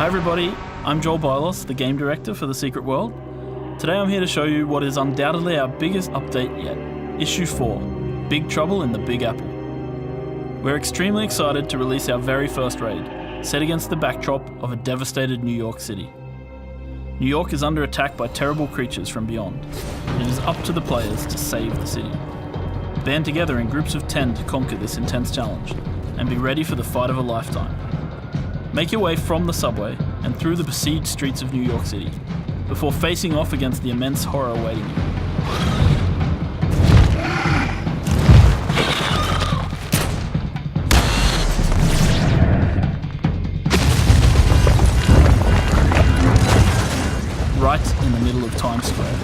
everybody, I'm Joel Bylos, the game director for The Secret World. Today I'm here to show you what is undoubtedly our biggest update yet, Issue 4, Big Trouble in the Big Apple. We're extremely excited to release our very first raid, set against the backdrop of a devastated New York City. New York is under attack by terrible creatures from beyond, and it is up to the players to save the city. Band together in groups of 10 to conquer this intense challenge, and be ready for the fight of a lifetime. Make your way from the subway and through the besieged streets of New York City, before facing off against the immense horror awaiting you. Right in the middle of Times Square.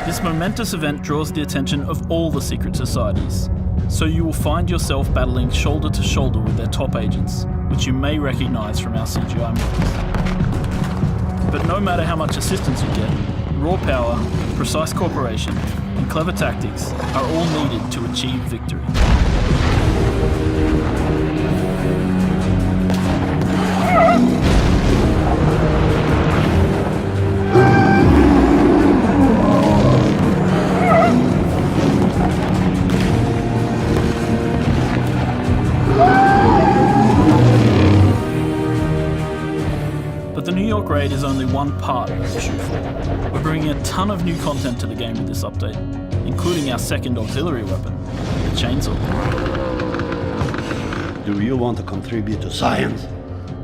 This momentous event draws the attention of all the secret societies, so you will find yourself battling shoulder to shoulder with their top agents, which you may recognise from our CGI movies. But no matter how much assistance you get, raw power, precise cooperation, and clever tactics are all needed to achieve victory. But the New York raid is only one part of Issue 4. We're bringing a ton of new content to the game with this update, including our second auxiliary weapon, the Chancellor. Do you want to contribute to science?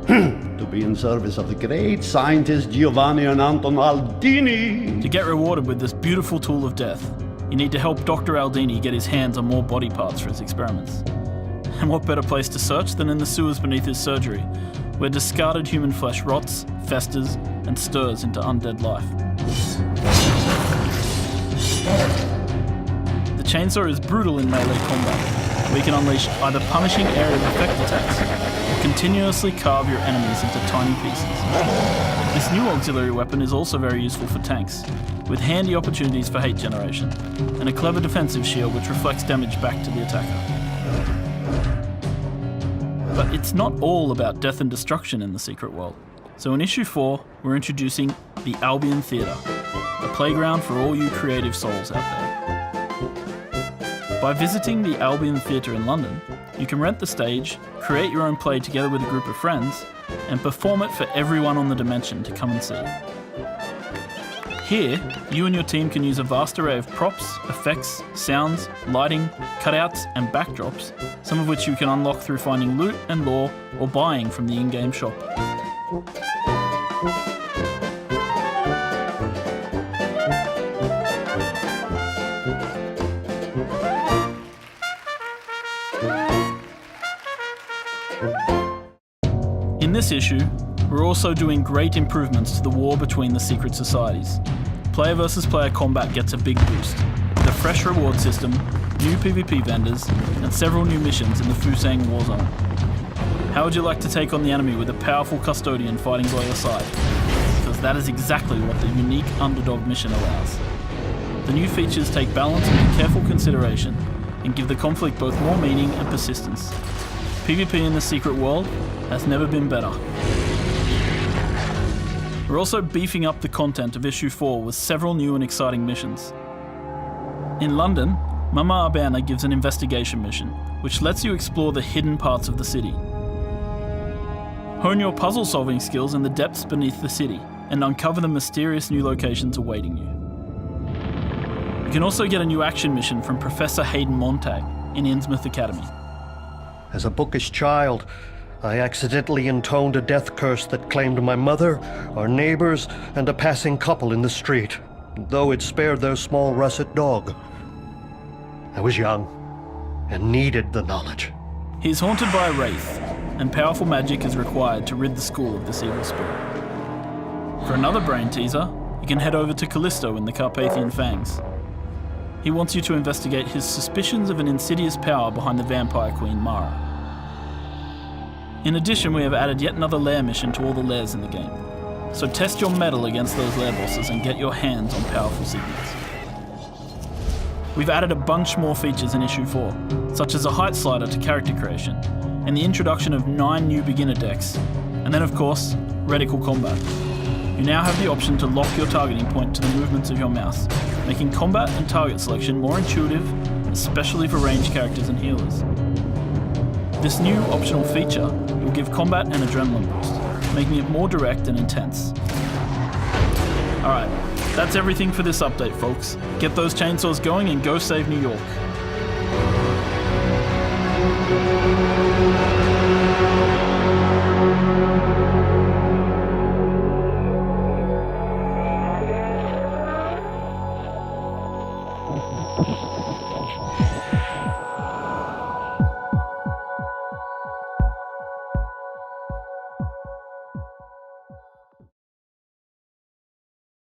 To be in service of the great scientists Giovanni and Anton Aldini? To get rewarded with this beautiful tool of death, you need to help Dr. Aldini get his hands on more body parts for his experiments. And what better place to search than in the sewers beneath his surgery, where discarded human flesh rots, festers, and stirs into undead life. The Chainsaw is brutal in melee combat, where you can unleash either punishing area of effect attacks, or continuously carve your enemies into tiny pieces. This new auxiliary weapon is also very useful for tanks, with handy opportunities for hate generation, and a clever defensive shield which reflects damage back to the attacker. But it's not all about death and destruction in the Secret World. So in Issue 4, we're introducing the Albion Theatre, a playground for all you creative souls out there. By visiting the Albion Theatre in London, you can rent the stage, create your own play together with a group of friends, and perform it for everyone on the dimension to come and see. Here, you and your team can use a vast array of props, effects, sounds, lighting, cutouts, and backdrops, some of which you can unlock through finding loot and lore or buying from the in-game shop. In this issue, we're also doing great improvements to the war between the secret societies. Player versus player combat gets a big boost, with a fresh reward system, new PvP vendors, and several new missions in the Fusang Warzone. How would you like to take on the enemy with a powerful custodian fighting by your side? Because that is exactly what the unique underdog mission allows. The new features take balance into careful consideration and give the conflict both more meaning and persistence. PvP in the Secret World has never been better. We're also beefing up the content of Issue 4 with several new and exciting missions. In London, Mama Urbana gives an investigation mission, which lets you explore the hidden parts of the city. Hone your puzzle-solving skills in the depths beneath the city, and uncover the mysterious new locations awaiting you. You can also get a new action mission from Professor Hayden Montag in Innsmouth Academy. As a bookish child, I accidentally intoned a death curse that claimed my mother, our neighbors, and a passing couple in the street, though it spared their small russet dog. I was young and needed the knowledge. He's haunted by a wraith, and powerful magic is required to rid the school of this evil spirit. For another brain teaser, you can head over to Callisto in the Carpathian Fangs. He wants you to investigate his suspicions of an insidious power behind the vampire queen Mara. In addition, we have added yet another lair mission to all the lairs in the game, so test your mettle against those lair bosses and get your hands on powerful signals. We've added a bunch more features in Issue 4, such as a height slider to character creation, and the introduction of 9 new beginner decks, And then of course, reticle combat. You now have the option to lock your targeting point to the movements of your mouse, making combat and target selection more intuitive, especially for ranged characters and healers. This new optional feature will give combat an adrenaline boost, making it more direct and intense. Alright, that's everything for this update, folks. Get those chainsaws going and go save New York.